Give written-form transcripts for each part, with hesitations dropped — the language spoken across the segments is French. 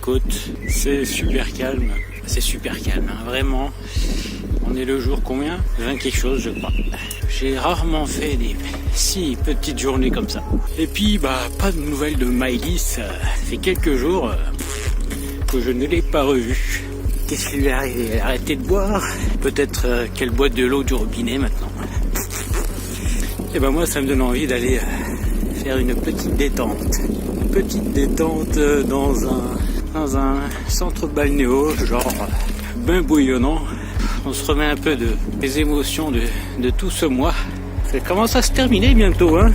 côte. C'est super calme. C'est super calme, hein, vraiment. On est le jour combien? 20 quelque chose, je crois. J'ai rarement fait des si petites journées comme ça. Et puis, pas de nouvelles de Miley. Ça fait quelques jours que je ne l'ai pas revue. Qu'est-ce qui lui est arrivé? Elle a arrêté de boire? Peut-être qu'elle boit de l'eau du robinet maintenant. Et moi, ça me donne envie d'aller faire une petite détente. Une petite détente dans un centre balnéo, genre bain bouillonnant. On se remet un peu des émotions de tout ce mois. Ça commence à se terminer bientôt, hein.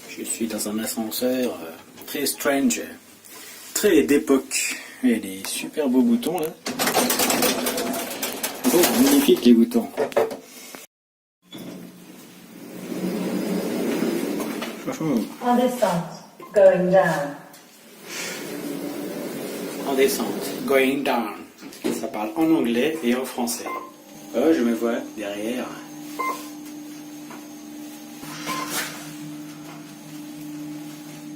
Je suis dans un ascenseur très strange, très d'époque. Il y a des super beaux boutons là. Oh, magnifique les boutons. En descente, going down. En descente, going down. Ça parle en anglais et en français. Oh, je me vois derrière.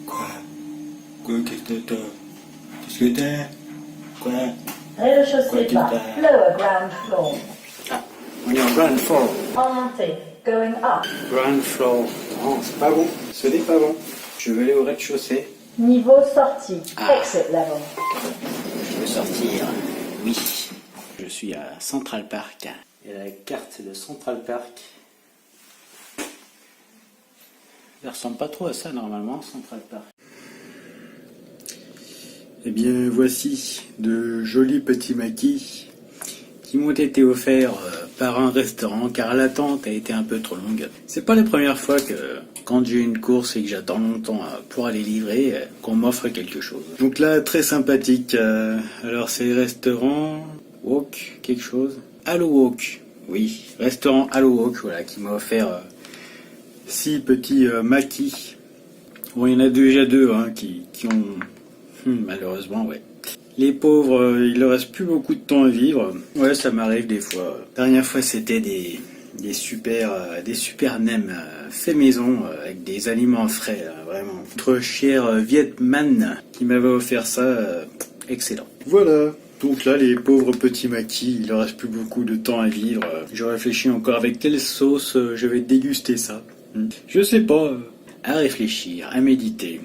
Quoi, qu'est-ce que t'as? Quoi? Rez-de-chaussée bas, lower ground floor. Ah, on est en ground floor. En montée, going up. Ground floor. Oh, c'est pas bon. Ce n'est pas bon. Je vais aller au rez-de-chaussée. Niveau sortie, Ah. exit level. Je veux sortir. Oui. Je suis à Central Park. Et la carte de Central Park. Ça ressemble pas trop à ça normalement, Central Park. Eh bien, voici de jolis petits maquis qui m'ont été offerts par un restaurant car l'attente a été un peu trop longue. C'est pas la première fois que quand j'ai une course et que j'attends longtemps pour aller livrer, qu'on m'offre quelque chose. Donc là, très sympathique. Alors c'est le restaurant Wok, quelque chose. Hello Wok, oui, restaurant Hello Wok, voilà, qui m'a offert 6 petits maquis. Bon, il y en a déjà 2 qui ont... malheureusement, ouais. Les pauvres, il leur reste plus beaucoup de temps à vivre. Ouais, ça m'arrive des fois. La dernière fois, c'était des super nems fait maison avec des aliments frais, là, vraiment. Notre cher Vietman qui m'avait offert ça, excellent. Voilà. Donc là, les pauvres petits maquis, il leur reste plus beaucoup de temps à vivre. Je réfléchis encore avec quelle sauce je vais déguster ça. Je sais pas. À réfléchir, à méditer.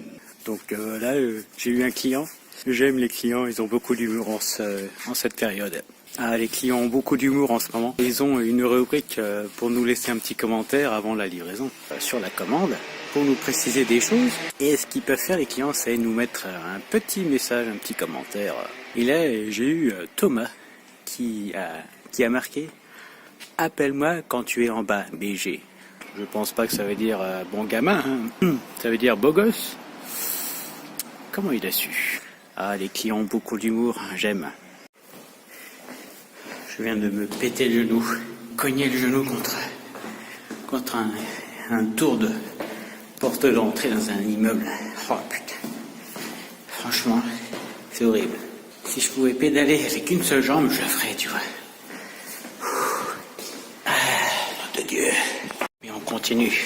Donc là, j'ai eu un client. J'aime les clients, ils ont beaucoup d'humour en cette période. Ah, les clients ont beaucoup d'humour en ce moment. Ils ont une rubrique pour nous laisser un petit commentaire avant la livraison sur la commande, pour nous préciser des choses. Et ce qu'ils peuvent faire, les clients, c'est nous mettre un petit message, un petit commentaire. Et là, j'ai eu Thomas qui a marqué « Appelle-moi quand tu es en bas, BG ». Je pense pas que ça veut dire bon gamin, hein. Ça veut dire beau gosse. Comment il a su? Ah, les clients ont beaucoup d'humour, j'aime. Je viens de me péter le genou, cogner le genou contre un tour de porte d'entrée dans un immeuble. Oh putain. Franchement, c'est horrible. Si je pouvais pédaler avec une seule jambe, je le ferais, tu vois. Ah, nom de Dieu. Mais on continue.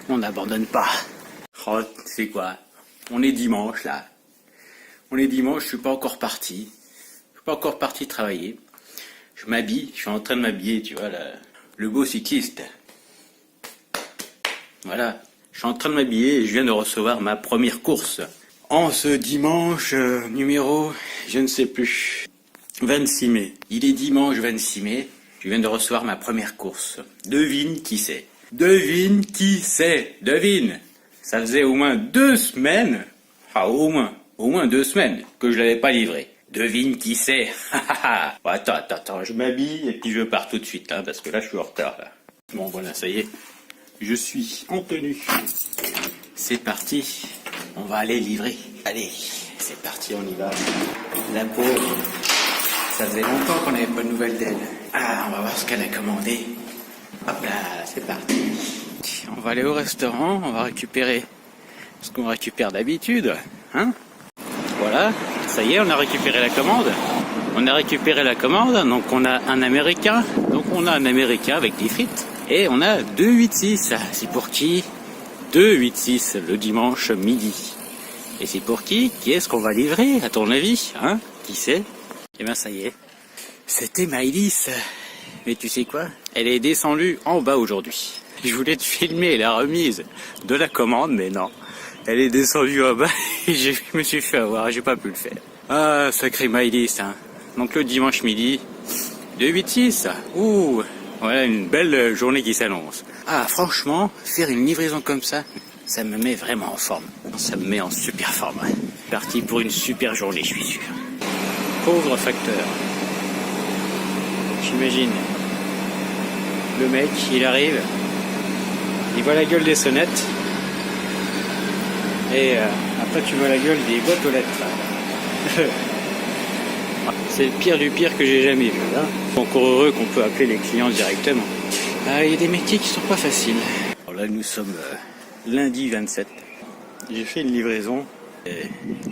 On n'abandonne pas. Oh, c'est quoi? On est dimanche, là. On est dimanche, je suis pas encore parti. Je suis pas encore parti travailler. Je m'habille, je suis en train de m'habiller, tu vois, le beau cycliste. Voilà. Je suis en train de m'habiller et je viens de recevoir ma première course. En ce dimanche numéro, je ne sais plus, 26 mai. Il est dimanche 26 mai. Je viens de recevoir ma première course. Devine qui c'est. Devine qui c'est. Devine. Ça faisait au moins 2 semaines, au moins 2 semaines que je l'avais pas livré. Devine qui c'est. Attends, je m'habille et puis je pars tout de suite, hein, parce que là je suis en retard. Là. Bon voilà, ça y est, je suis en tenue. C'est parti, on va aller livrer. Allez, c'est parti, on y va. La pauvre, ça faisait longtemps qu'on n'avait pas de nouvelles d'elle. Ah, on va voir ce qu'elle a commandé. Hop là, c'est parti. On va aller au restaurant, on va récupérer ce qu'on récupère d'habitude, hein. Voilà, ça y est, on a récupéré la commande. On a récupéré la commande, donc on a un Américain. Donc on a un Américain avec des frites. Et on a 2,86. C'est pour qui? 2,86 le dimanche midi. Et c'est pour qui? Qui est-ce qu'on va livrer, à ton avis, hein? Qui c'est? Eh ben ça y est. C'était Maëlys. Mais tu sais quoi? Elle est descendue en bas aujourd'hui. Je voulais te filmer la remise de la commande, mais non. Elle est descendue en bas et je me suis fait avoir, j'ai pas pu le faire. Ah, sacré Maëlys, hein. Donc le dimanche midi, 2,86. Ouh, voilà une belle journée qui s'annonce. Ah, franchement, faire une livraison comme ça, ça me met vraiment en forme. Ça me met en super forme. Parti pour une super journée, je suis sûr. Pauvre facteur. J'imagine. Le mec, il arrive, il voit la gueule des sonnettes, et après tu vois la gueule des boîtes aux lettres. C'est le pire du pire que j'ai jamais vu. Hein. Encore heureux qu'on peut appeler les clients directement. Il y a des métiers qui sont pas faciles. Alors là, nous sommes lundi 27. J'ai fait une livraison,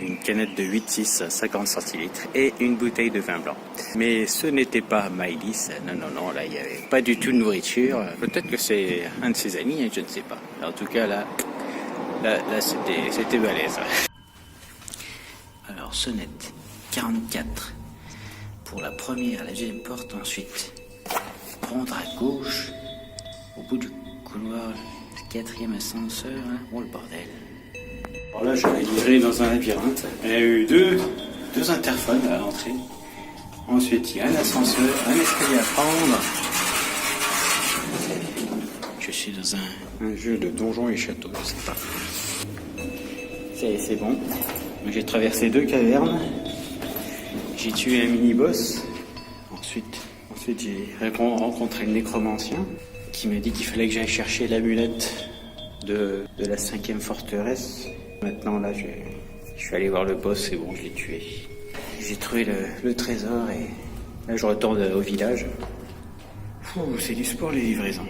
une canette de 8,6 50 centilitres et une bouteille de vin blanc. Mais ce n'était pas Maëlys. Non, là, il n'y avait pas du tout de nourriture. Peut-être que c'est un de ses amis, je ne sais pas. En tout cas, là c'était balèze. Alors, sonnette 44 pour la première, la deuxième porte. Ensuite, prendre à gauche, au bout du couloir, le 4e ascenseur. Hein. Oh, le bordel. Alors là, je l'ai livré dans un labyrinthe. Il y a eu deux interphones à l'entrée. Ensuite, il y a un ascenseur, un escalier à prendre. Je suis dans un jeu de donjons et châteaux, je sais pas. C'est bon. J'ai traversé 2 cavernes. J'ai tué un mini-boss. Ensuite j'ai rencontré le nécromancien qui m'a dit qu'il fallait que j'aille chercher l'amulette de la 5e forteresse. Maintenant, là, je suis allé voir le boss, c'est bon, je l'ai tué. J'ai trouvé le trésor et là, je retourne au village. C'est du sport, les livraisons.